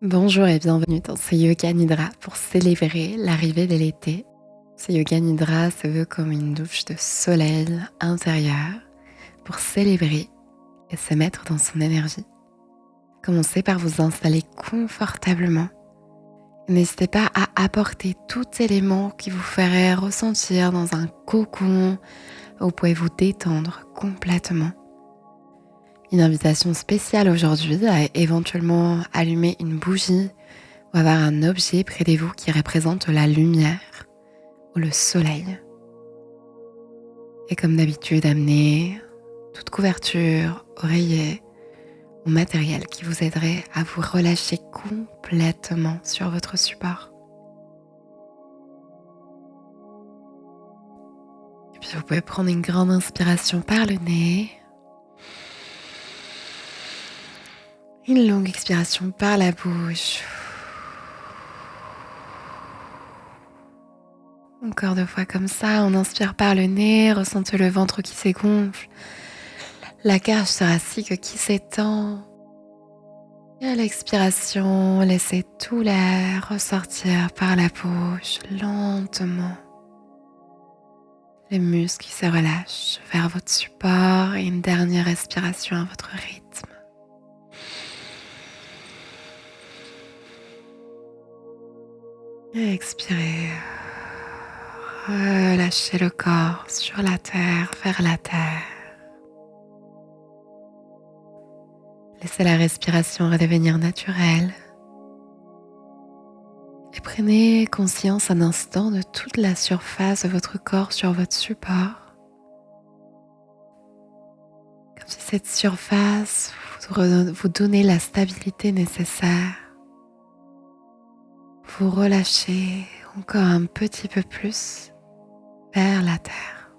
Bonjour et bienvenue dans ce Yoga Nidra pour célébrer l'arrivée de l'été. Ce Yoga Nidra se veut comme une douche de soleil intérieur pour célébrer et se mettre dans son énergie. Commencez par vous installer confortablement. N'hésitez pas à apporter tout élément qui vous ferait ressentir dans un cocon où vous pouvez vous détendre complètement. Une invitation spéciale aujourd'hui à éventuellement allumer une bougie ou avoir un objet près de vous qui représente la lumière ou le soleil. Et comme d'habitude, amenez toute couverture, oreiller ou matériel qui vous aiderait à vous relâcher complètement sur votre support. Et puis vous pouvez prendre une grande inspiration par le nez. Une longue expiration par la bouche. Encore 2 fois comme ça, on inspire par le nez, ressentez le ventre qui s'égonfle, la cage thoracique qui s'étend. Et à l'expiration, laissez tout l'air ressortir par la bouche lentement. Les muscles qui se relâchent vers votre support et une dernière respiration à votre rythme. Et expirez. Relâchez le corps sur la terre, vers la terre. Laissez la respiration redevenir naturelle. Et prenez conscience un instant de toute la surface de votre corps sur votre support. Comme si cette surface vous donnait la stabilité nécessaire. Vous relâchez encore un petit peu plus vers la terre.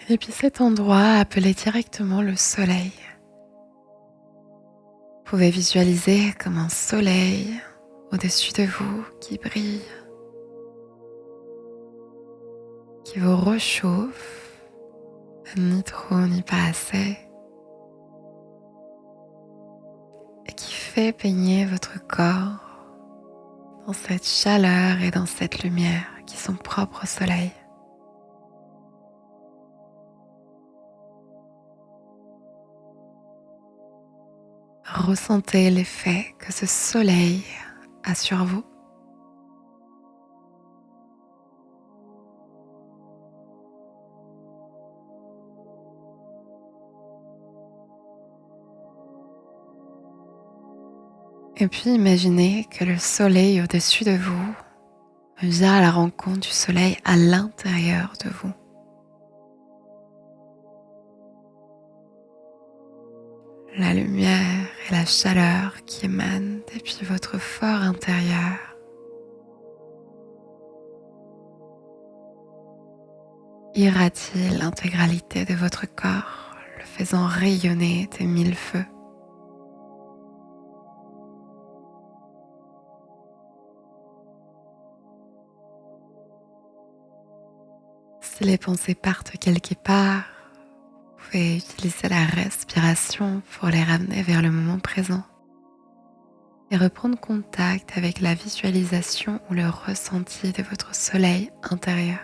Et puis cet endroit appelé directement le soleil. Vous pouvez visualiser comme un soleil au-dessus de vous qui brille, qui vous réchauffe, ni trop ni pas assez, et qui fait baigner votre corps dans cette chaleur et dans cette lumière qui sont propres au soleil. Ressentez l'effet que ce soleil a sur vous. Et puis imaginez que le soleil au-dessus de vous vient à la rencontre du soleil à l'intérieur de vous. La lumière et la chaleur qui émanent depuis votre fort intérieur irradie l'intégralité de votre corps, le faisant rayonner de 1000 feux. Si les pensées partent quelque part, vous pouvez utiliser la respiration pour les ramener vers le moment présent et reprendre contact avec la visualisation ou le ressenti de votre soleil intérieur.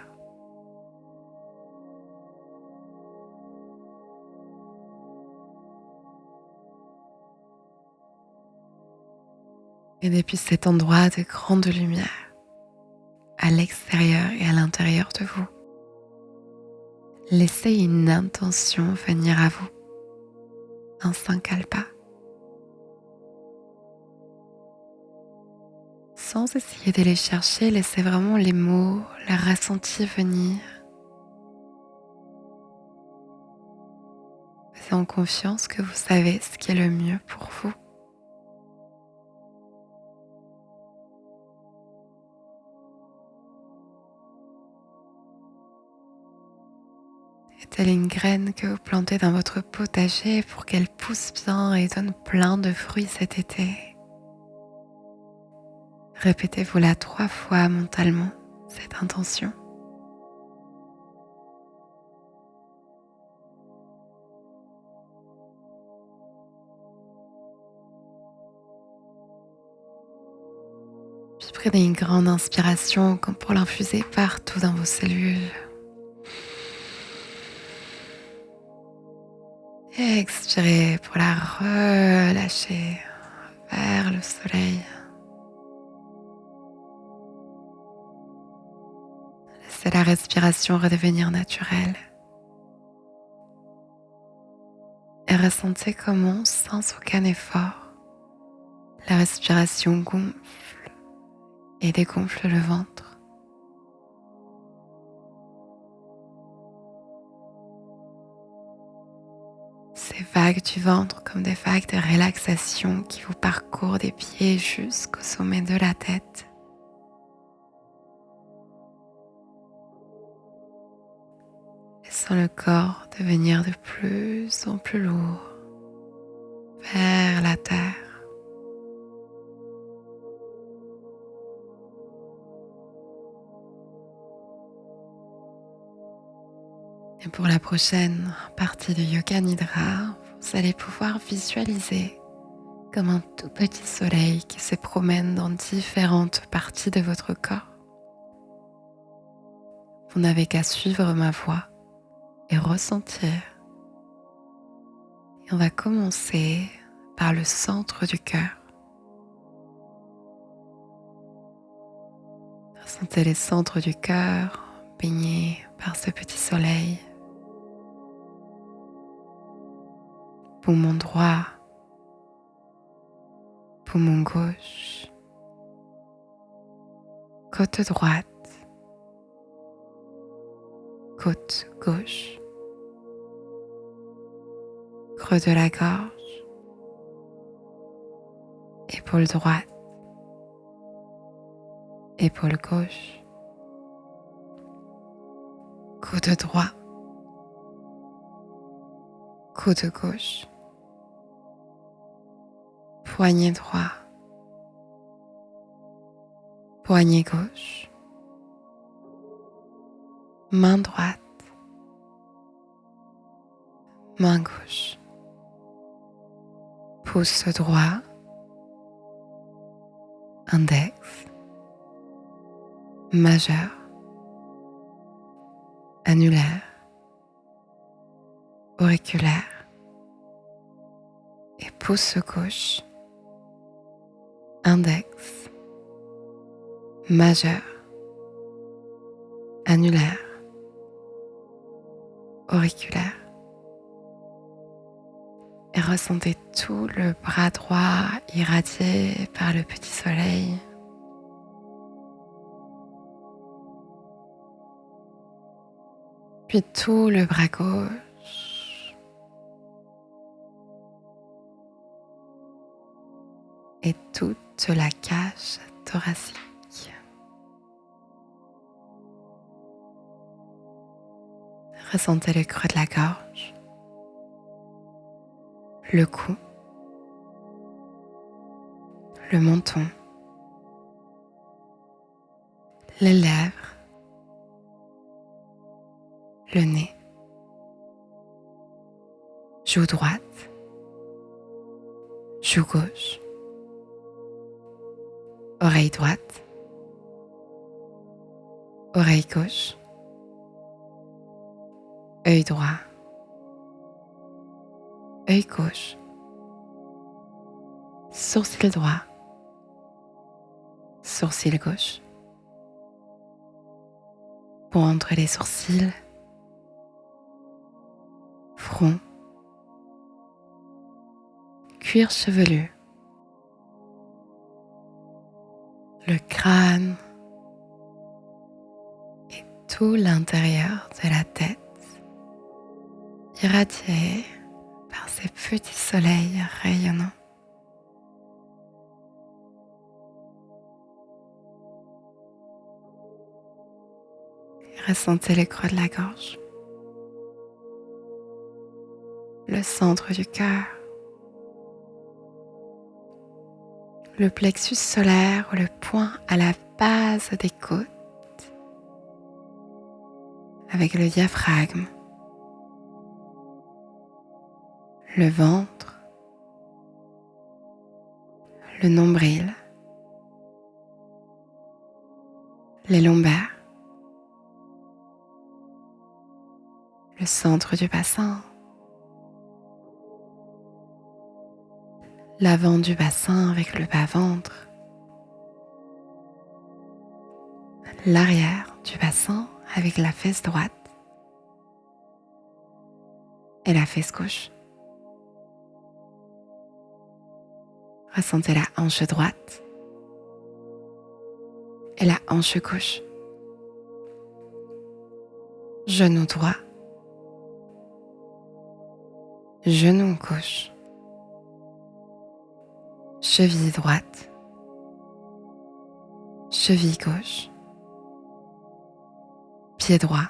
Et depuis cet endroit de grande lumière, à l'extérieur et à l'intérieur de vous, laissez une intention venir à vous, un sankalpa, sans essayer de les chercher, laissez vraiment les mots, le ressenti venir. Faites en confiance que vous savez ce qui est le mieux pour vous. Et telle une graine que vous plantez dans votre potager pour qu'elle pousse bien et donne plein de fruits cet été. Répétez-vous-la 3 fois mentalement, cette intention. Puis prenez une grande inspiration comme pour l'infuser partout dans vos cellules. Et expirez pour la relâcher vers le soleil. Laissez la respiration redevenir naturelle. Et ressentez comment, sans aucun effort, la respiration gonfle et dégonfle le ventre. Ces vagues du ventre comme des vagues de relaxation qui vous parcourent des pieds jusqu'au sommet de la tête. Laissant le corps devenir de plus en plus lourd vers la terre. Et pour la prochaine partie de Yoga Nidra, vous allez pouvoir visualiser comme un tout petit soleil qui se promène dans différentes parties de votre corps. Vous n'avez qu'à suivre ma voix et ressentir. Et on va commencer par le centre du cœur. Ressentez les centres du cœur baignés par ce petit soleil. Poumon droit, poumon gauche, côte droite, côte gauche, creux de la gorge, épaule droite, épaule gauche, coude droit, coude gauche, poignet droit, poignet gauche, main droite, main gauche, pouce droit, index, majeur, annulaire, auriculaire et pouce gauche, index, majeur, annulaire, auriculaire. Et ressentez tout le bras droit irradié par le petit soleil. Puis tout le bras gauche. Et toute la cage thoracique. Ressentez le creux de la gorge, le cou, le menton, les lèvres, le nez, joue droite, joue gauche, oreille droite, oreille gauche, œil droit, œil gauche, sourcil droit, sourcil gauche, pont entre les sourcils, front, cuir chevelu, le crâne et tout l'intérieur de la tête irradié par ces petits soleils rayonnants. Ressentez le creux de la gorge, le centre du cœur, le plexus solaire ou le point à la base des côtes, avec le diaphragme, le ventre, le nombril, les lombaires, le centre du bassin, l'avant du bassin avec le bas-ventre, l'arrière du bassin avec la fesse droite et la fesse gauche. Ressentez la hanche droite et la hanche gauche. Genou droit, genou gauche, cheville droite, cheville gauche, pied droit,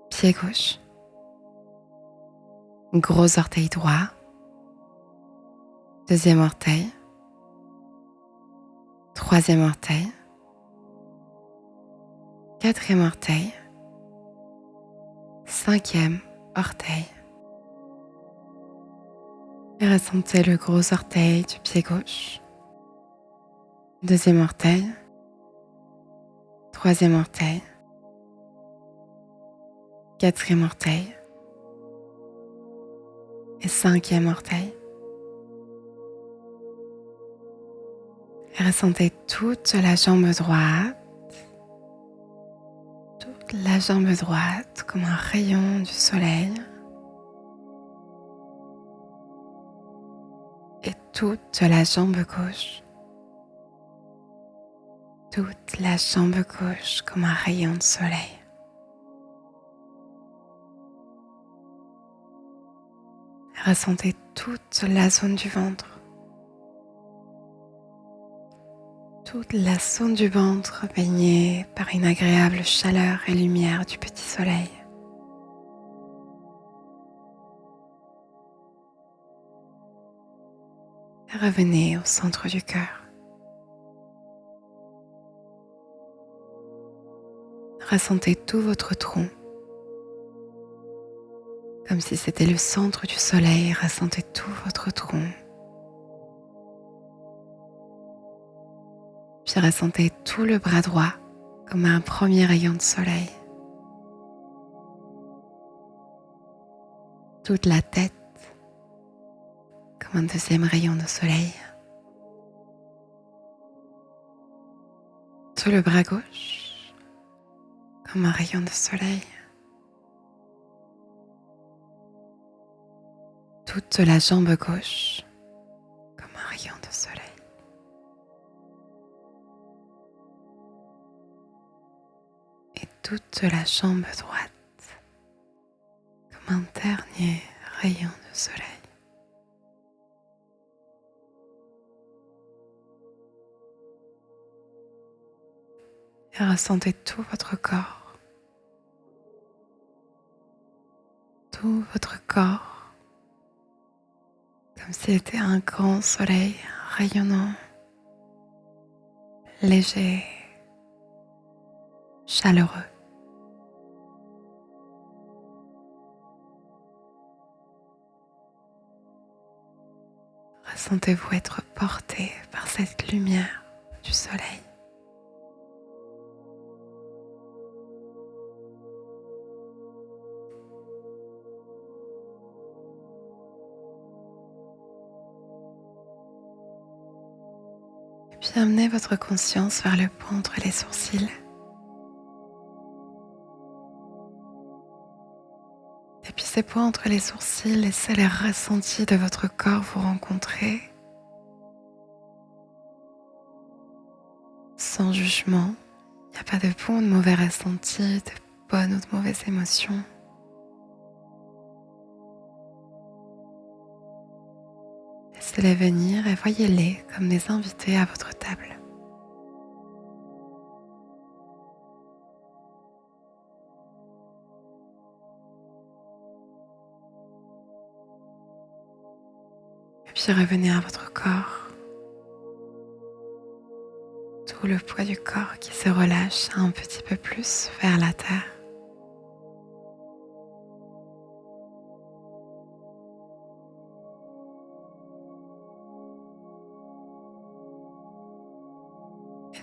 pied gauche, gros orteil droit, deuxième orteil, troisième orteil, quatrième orteil, cinquième orteil. Et ressentez le gros orteil du pied gauche, deuxième orteil, troisième orteil, quatrième orteil et cinquième orteil. Et ressentez toute la jambe droite, comme un rayon du soleil. Et toute la jambe gauche, comme un rayon de soleil. Ressentez toute la zone du ventre. Toute la zone du ventre baignée par une agréable chaleur et lumière du petit soleil. Et revenez au centre du cœur. Ressentez tout votre tronc. Comme si c'était le centre du soleil, ressentez tout votre tronc. Puis ressentez tout le bras droit comme un premier rayon de soleil. Toute la tête comme un deuxième rayon de soleil. Tout le bras gauche comme un rayon de soleil. Toute la jambe gauche comme un rayon de soleil. Et toute la jambe droite comme un dernier rayon de soleil. Et ressentez tout votre corps. Tout votre corps comme s'il était un grand soleil rayonnant, léger, chaleureux. Ressentez-vous être porté par cette lumière du soleil. Et puis amenez votre conscience vers le pont entre les sourcils. Et puis ces points entre les sourcils, laissez les ressentis de votre corps vous rencontrer. Sans jugement, il n'y a pas de bon ou de mauvais ressentis, de bonnes ou de mauvaises émotions. Laissez-les venir et voyez-les comme des invités à votre table. Et puis revenez à votre corps. Tout le poids du corps qui se relâche un petit peu plus vers la terre.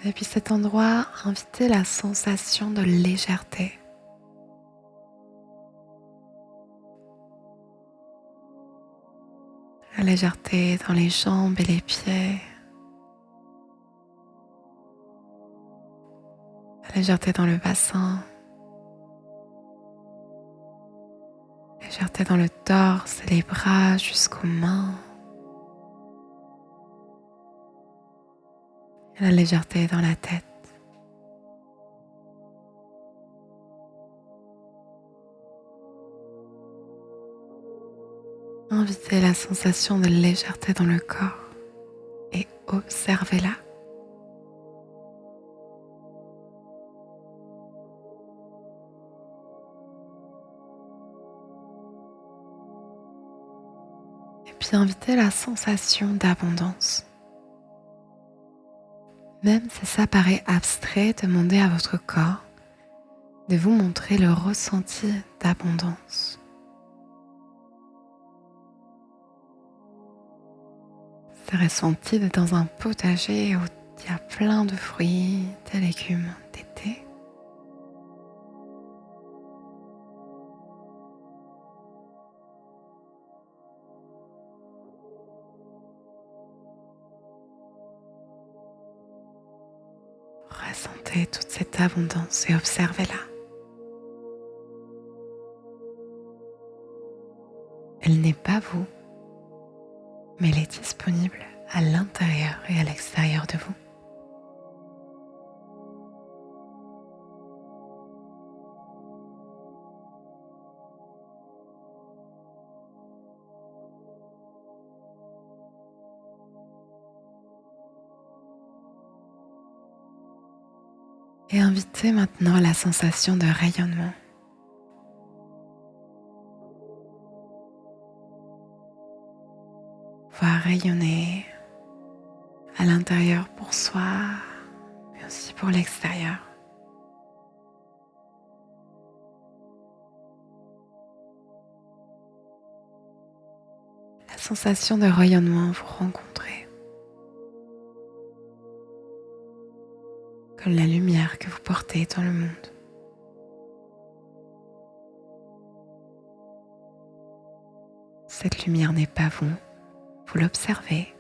Et Depuis cet endroit, invitez la sensation de légèreté. La légèreté dans les jambes et les pieds. La légèreté dans le bassin. La légèreté dans le torse et les bras jusqu'aux mains. Et la légèreté dans la tête. Invitez la sensation de légèreté dans le corps et observez-la. Et puis invitez la sensation d'abondance. Même si ça paraît abstrait, demandez à votre corps de vous montrer le ressenti d'abondance. C'est ressenti d'être dans un potager où il y a plein de fruits, des légumes d'été. Ressentez toute cette abondance et observez-la. Elle n'est pas vous, mais elle est disponible à l'intérieur et à l'extérieur de vous. Et invitez maintenant la sensation de rayonnement. Voir rayonner à l'intérieur pour soi, mais aussi pour l'extérieur. La sensation de rayonnement vous rencontrez, comme la lumière que vous portez dans le monde. Cette lumière n'est pas vous, vous l'observez.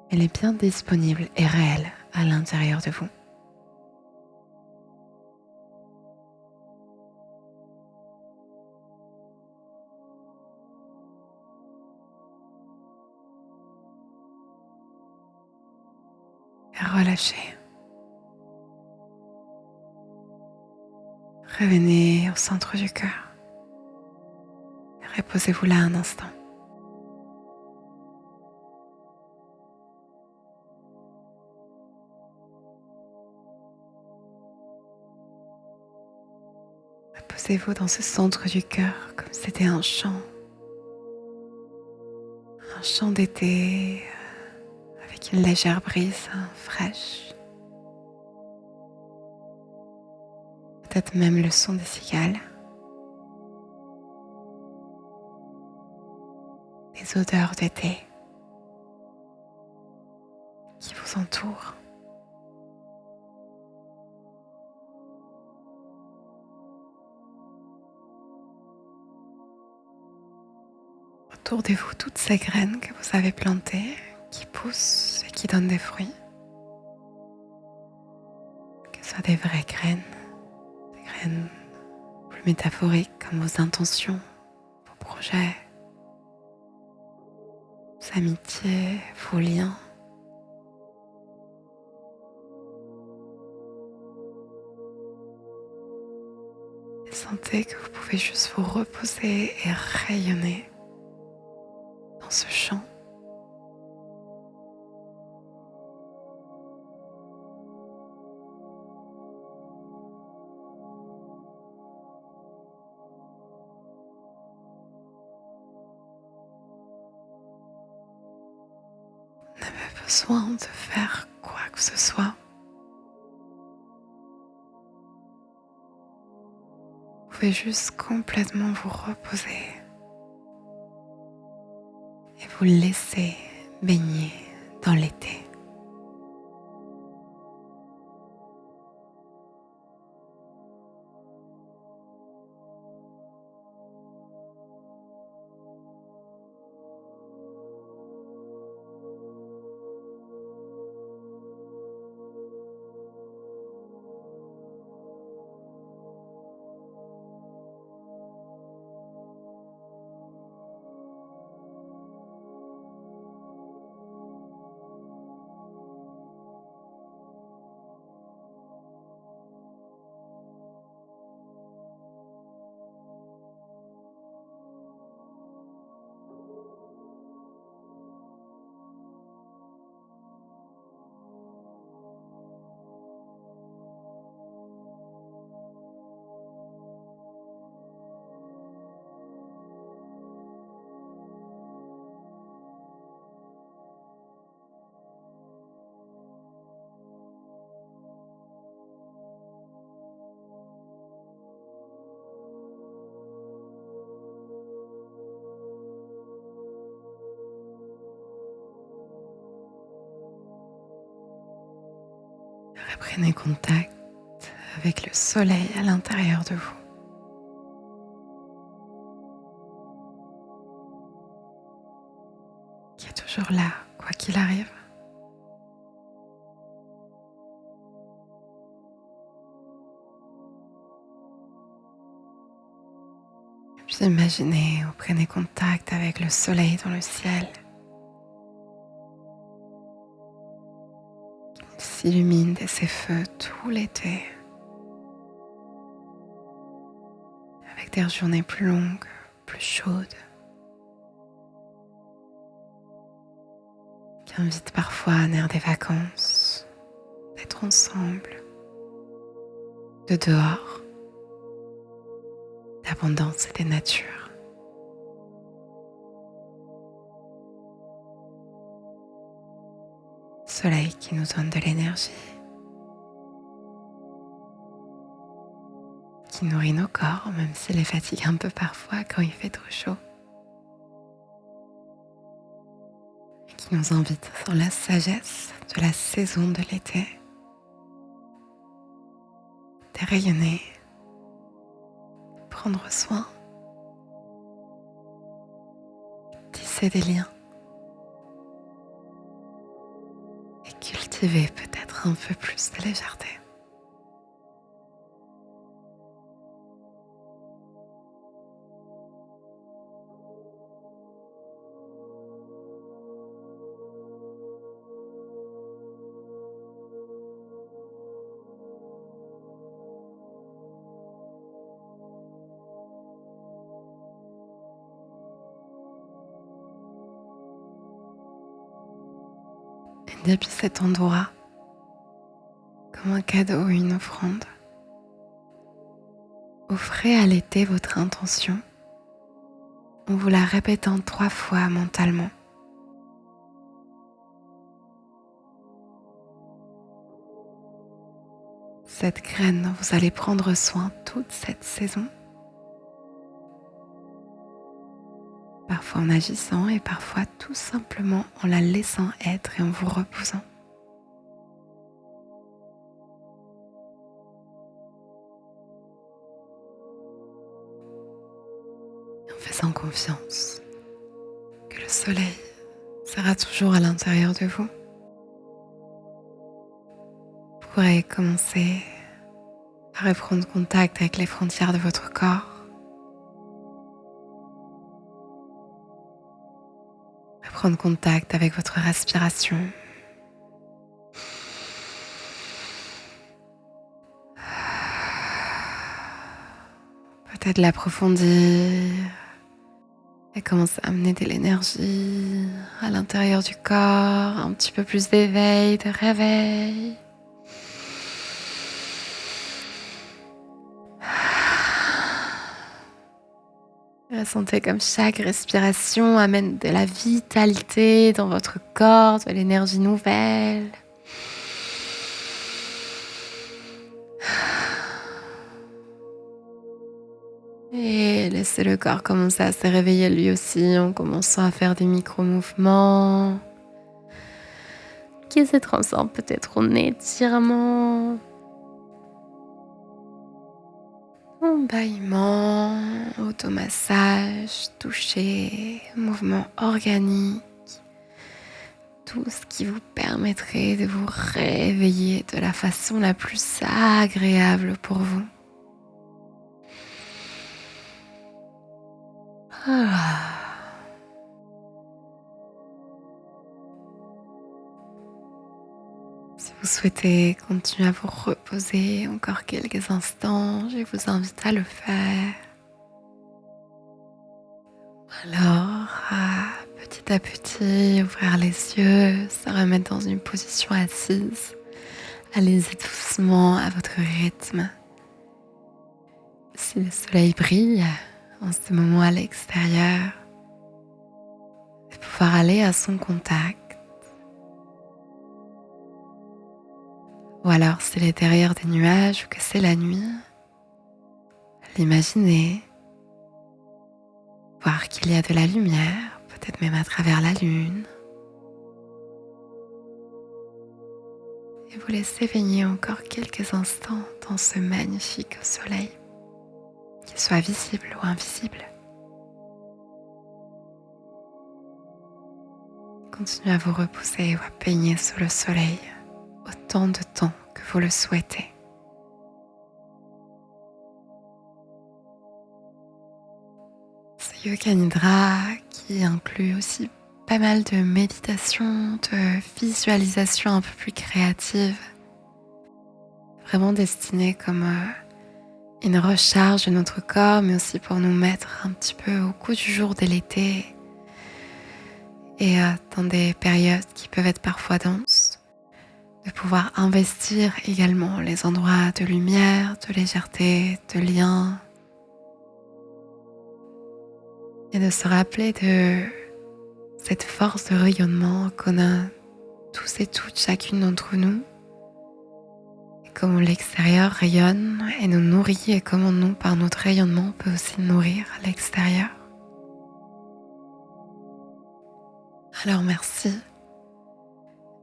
Elle est bien disponible et réelle à l'intérieur de vous. Et relâchez. Revenez au centre du cœur. Et reposez-vous là un instant. Reposez-vous dans ce centre du cœur comme si c'était un chant d'été avec une légère brise fraîche. Peut-être même le son des cigales, des odeurs d'été qui vous entourent. Autour de vous, toutes ces graines que vous avez plantées, qui poussent et qui donnent des fruits. Que ce soit des vraies graines, des graines plus métaphoriques comme vos intentions, vos projets, vos amitiés, vos liens. Et sentez que vous pouvez juste vous reposer et rayonner dans ce champ. Vous n'avez besoin de faire quoi que ce soit. Vous pouvez juste complètement vous reposer et vous laisser baigner dans l'été. Prenez contact avec le soleil à l'intérieur de vous. Qui est toujours là, quoi qu'il arrive. Puis imaginez ou prenez contact avec le soleil dans le ciel. Il s'illumine de ses feux tout l'été. Avec des journées plus longues, plus chaudes. Qui invitent parfois à venir des vacances, d'être ensemble, de dehors, d'abondance et de nature. Soleil qui nous donne de l'énergie, qui nourrit nos corps, même s'il les fatigue un peu parfois quand il fait trop chaud. Et qui nous invite dans la sagesse de la saison de l'été, de rayonner, prendre soin, tisser des liens et cultiver peut-être un peu plus de légèreté. Et depuis cet endroit, comme un cadeau ou une offrande, offrez à l'été votre intention en vous la répétant 3 fois mentalement. Cette graine dont vous allez prendre soin toute cette saison, parfois en agissant et parfois tout simplement en la laissant être et en vous reposant. En faisant confiance que le soleil sera toujours à l'intérieur de vous. Vous pourrez commencer à reprendre contact avec les frontières de votre corps, à prendre contact avec votre respiration. Peut-être l'approfondir et commencer à amener de l'énergie à l'intérieur du corps, un petit peu plus d'éveil, de réveil. Ressentez comme chaque respiration amène de la vitalité dans votre corps, de l'énergie nouvelle. Et laissez le corps commencer à se réveiller lui aussi en commençant à faire des micro-mouvements qui se transforment peut-être en étirements, en bâillement, automassage, toucher, mouvement organique. Tout ce qui vous permettrait de vous réveiller de la façon la plus agréable pour vous. Ah. Si vous souhaitez continuer à vous reposer encore quelques instants, je vous invite à le faire. Alors, petit à petit, ouvrir les yeux, se remettre dans une position assise. Allez-y doucement à votre rythme. Si le soleil brille en ce moment à l'extérieur, de pouvoir aller à son contact. Ou alors s'il est derrière des nuages ou que c'est la nuit, l'imaginer, voir qu'il y a de la lumière, peut-être même à travers la lune. Et et vous laissez baigner encore quelques instants dans ce magnifique soleil, qu'il soit visible ou invisible. Continuez à vous reposer ou à baigner sous le soleil autant de temps que vous le souhaitez. Ce Yoga Nidra qui inclut aussi pas mal de méditation, de visualisation un peu plus créative, vraiment destinée comme une recharge de notre corps, mais aussi pour nous mettre un petit peu au goût du jour dès l'été et dans des périodes qui peuvent être parfois denses, de pouvoir investir également les endroits de lumière, de légèreté, de lien, et de se rappeler de cette force de rayonnement qu'on a tous et toutes, chacune d'entre nous, et comment l'extérieur rayonne et nous nourrit, et comment nous, par notre rayonnement, on peut aussi nourrir l'extérieur. Alors merci.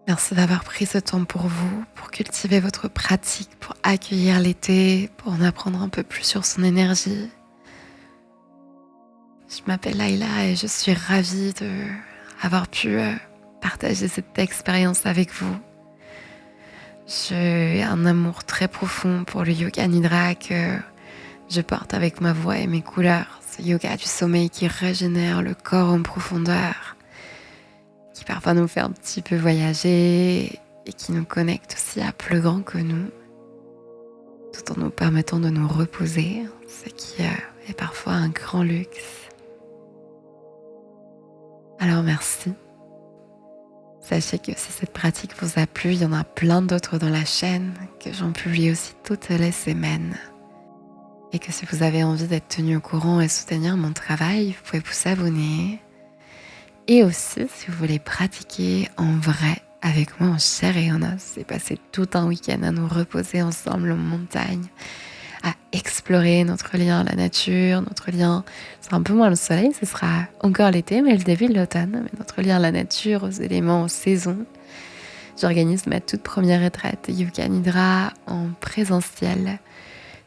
Merci d'avoir pris ce temps pour vous, pour cultiver votre pratique, pour accueillir l'été, pour en apprendre un peu plus sur son énergie. Je m'appelle Laïla et je suis ravie d'avoir pu partager cette expérience avec vous. J'ai un amour très profond pour le yoga nidra que je porte avec ma voix et mes couleurs. Ce yoga du sommeil qui régénère le corps en profondeur, qui parfois nous fait un petit peu voyager et qui nous connecte aussi à plus grand que nous, tout en nous permettant de nous reposer, ce qui est parfois un grand luxe. Alors merci. Sachez que si cette pratique vous a plu, il y en a plein d'autres dans la chaîne, que j'en publie aussi toutes les semaines. Et que si vous avez envie d'être tenu au courant et soutenir mon travail, vous pouvez vous abonner. Et aussi, si vous voulez pratiquer en vrai avec moi en chair et en os, et passer tout un week-end à nous reposer ensemble en montagne, à explorer notre lien à la nature, notre lien, ce sera un peu moins le soleil, ce sera encore l'été, mais le début de l'automne, mais notre lien à la nature, aux éléments, aux saisons. J'organise ma toute première retraite Yoga Nidra en présentiel.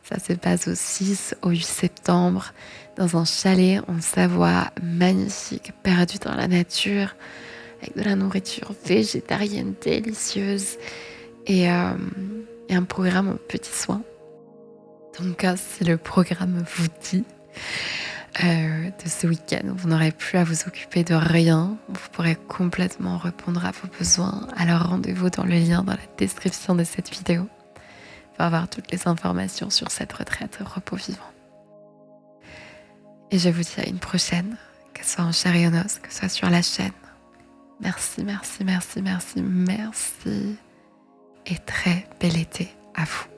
Ça se passe au 6 au 8 septembre dans un chalet en Savoie, magnifique, perdu dans la nature, avec de la nourriture végétarienne délicieuse et un programme aux petits soins. Donc si le programme vous dit de ce week-end, vous n'aurez plus à vous occuper de rien, vous pourrez complètement répondre à vos besoins. Alors rendez-vous dans le lien dans la description de cette vidéo pour avoir toutes les informations sur cette retraite repos vivant. Et je vous dis à une prochaine, que ce soit en chair et en os, que ce soit sur la chaîne. Merci, merci, merci, merci, merci. Et très bel été à vous.